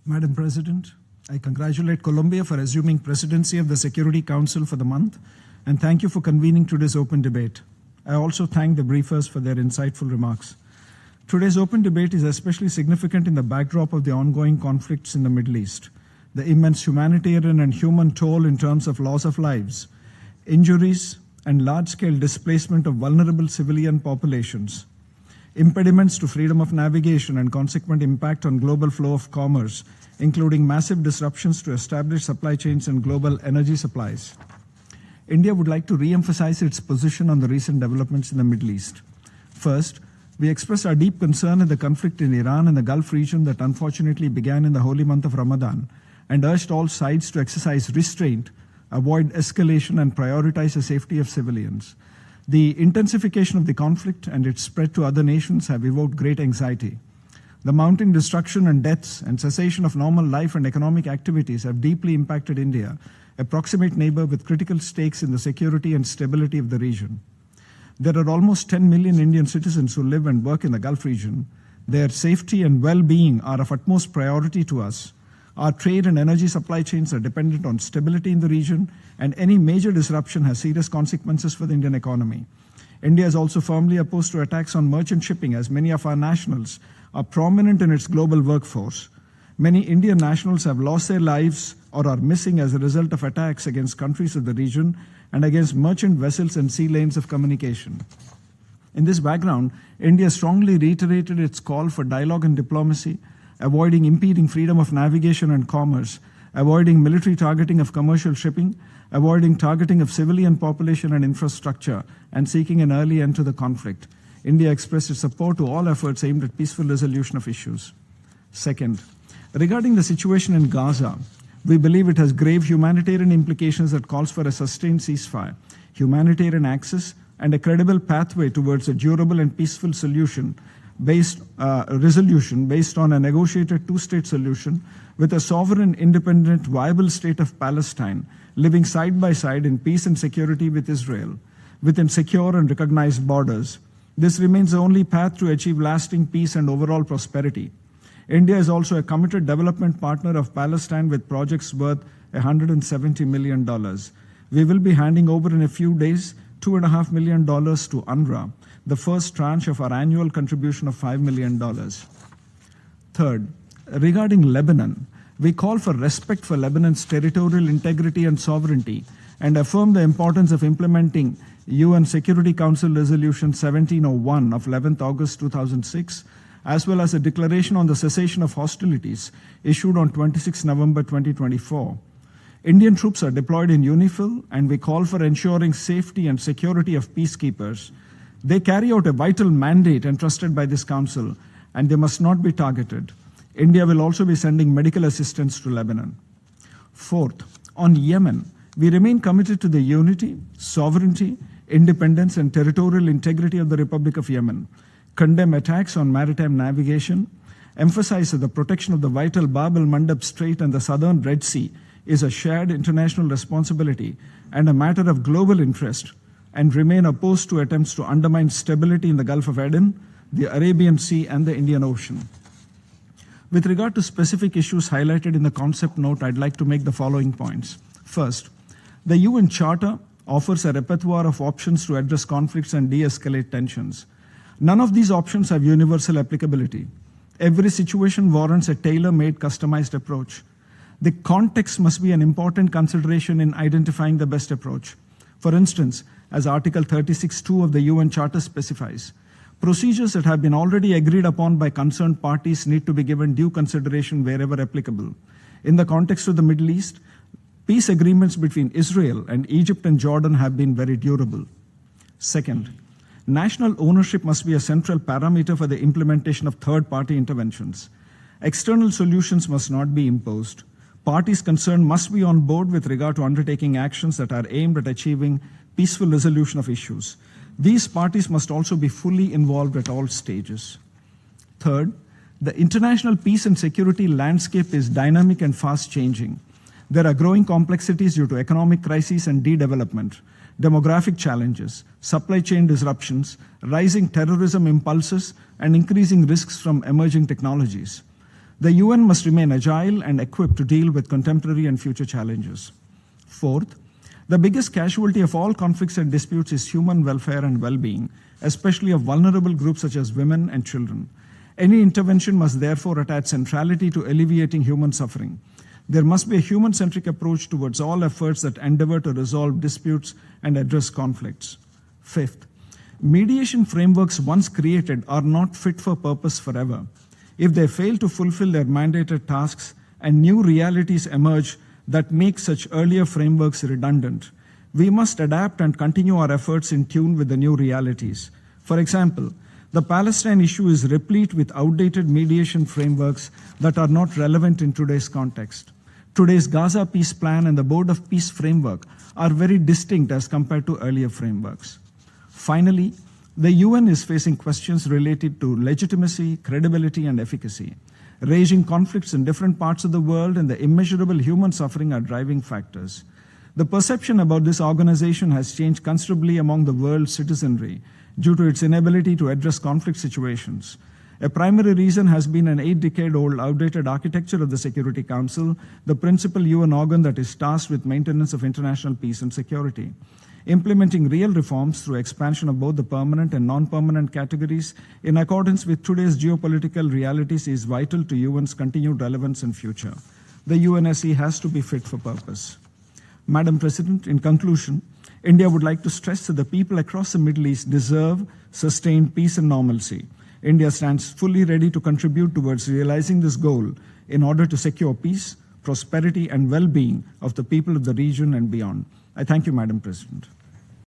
Madam President, I congratulate Colombia for assuming presidency of the Security Council for the month, and thank you for convening today's open debate. I also thank the briefers for their insightful remarks. Today's open debate is especially significant in the backdrop of the ongoing conflicts in the Middle East, the immense humanitarian and human toll in terms of loss of lives, injuries, and large-scale displacement of vulnerable civilian populations, impediments to freedom of navigation and consequent impact on global flow of commerce, including massive disruptions to established supply chains and global energy supplies. India would like to re-emphasize its position on the recent developments in the Middle East. First, we express our deep concern at the conflict in Iran and the Gulf region that unfortunately began in the holy month of Ramadan, and urged all sides to exercise restraint, avoid escalation, and prioritize the safety of civilians. The intensification of the conflict and its spread to other nations have evoked great anxiety. The mounting destruction and deaths and cessation of normal life and economic activities have deeply impacted India, a proximate neighbor with critical stakes in the security and stability of the region. There are almost 10 million Indian citizens who live and work in the Gulf region. Their safety and well-being are of utmost priority to us. Our trade and energy supply chains are dependent on stability in the region, and any major disruption has serious consequences for the Indian economy. India is also firmly opposed to attacks on merchant shipping, as many of our nationals are prominent in its global workforce. Many Indian nationals have lost their lives or are missing as a result of attacks against countries of the region and against merchant vessels and sea lanes of communication. In this background, India strongly reiterated its call for dialogue and diplomacy, avoiding impeding freedom of navigation and commerce, avoiding military targeting of commercial shipping, avoiding targeting of civilian population and infrastructure, and seeking an early end to the conflict. India expressed its support to all efforts aimed at peaceful resolution of issues. Second, regarding the situation in Gaza, we believe it has grave humanitarian implications that calls for a sustained ceasefire, humanitarian access, and a credible pathway towards a durable and peaceful resolution based on a negotiated two-state solution with a sovereign, independent, viable state of Palestine living side by side in peace and security with Israel, within secure and recognized borders. This remains the only path to achieve lasting peace and overall prosperity. India is also a committed development partner of Palestine with projects worth $170 million. We will be handing over in a few days $2.5 million to UNRWA, the first tranche of our annual contribution of $5 million. Third, regarding Lebanon, we call for respect for Lebanon's territorial integrity and sovereignty and affirm the importance of implementing UN Security Council Resolution 1701 of 11th August 2006, as well as a declaration on the cessation of hostilities issued on 26 November 2024. Indian troops are deployed in UNIFIL, and we call for ensuring safety and security of peacekeepers. They carry out a vital mandate entrusted by this council, and they must not be targeted. India will also be sending medical assistance to Lebanon. Fourth, on Yemen, we remain committed to the unity, sovereignty, independence, and territorial integrity of the Republic of Yemen, condemn attacks on maritime navigation, emphasize that the protection of the vital Bab el-Mandab Strait and the southern Red Sea is a shared international responsibility and a matter of global interest, and remain opposed to attempts to undermine stability in the Gulf of Aden, the Arabian Sea, and the Indian Ocean. With regard to specific issues highlighted in the concept note, I'd like to make the following points. First, the UN Charter offers a repertoire of options to address conflicts and de-escalate tensions. None of these options have universal applicability. Every situation warrants a tailor-made, customized approach. The context must be an important consideration in identifying the best approach. For instance, as Article 36(2) of the UN Charter specifies, procedures that have been already agreed upon by concerned parties need to be given due consideration wherever applicable. In the context of the Middle East, peace agreements between Israel and Egypt and Jordan have been very durable. Second, national ownership must be a central parameter for the implementation of third-party interventions. External solutions must not be imposed. Parties concerned must be on board with regard to undertaking actions that are aimed at achieving peaceful resolution of issues. These parties must also be fully involved at all stages. Third, the international peace and security landscape is dynamic and fast-changing. There are growing complexities due to economic crises and de-development, demographic challenges, supply chain disruptions, rising terrorism impulses, and increasing risks from emerging technologies. The UN must remain agile and equipped to deal with contemporary and future challenges. Fourth, the biggest casualty of all conflicts and disputes is human welfare and well-being, especially of vulnerable groups such as women and children. Any intervention must therefore attach centrality to alleviating human suffering. There must be a human-centric approach towards all efforts that endeavor to resolve disputes and address conflicts. Fifth, mediation frameworks once created are not fit for purpose forever. If they fail to fulfill their mandated tasks and new realities emerge that make such earlier frameworks redundant, we must adapt and continue our efforts in tune with the new realities. For example, the Palestine issue is replete with outdated mediation frameworks that are not relevant in today's context. Today's Gaza Peace Plan and the Board of Peace framework are very distinct as compared to earlier frameworks. Finally, the UN is facing questions related to legitimacy, credibility, and efficacy. Raging conflicts in different parts of the world and the immeasurable human suffering are driving factors. The perception about this organization has changed considerably among the world's citizenry due to its inability to address conflict situations. A primary reason has been an 8-decade-old outdated architecture of the Security Council, the principal UN organ that is tasked with maintenance of international peace and security. Implementing real reforms through expansion of both the permanent and non-permanent categories in accordance with today's geopolitical realities is vital to UN's continued relevance and future. The UNSC has to be fit for purpose. Madam President, in conclusion, India would like to stress that the people across the Middle East deserve sustained peace and normalcy. India stands fully ready to contribute towards realizing this goal in order to secure peace, prosperity, and well-being of the people of the region and beyond. I thank you, Madam President.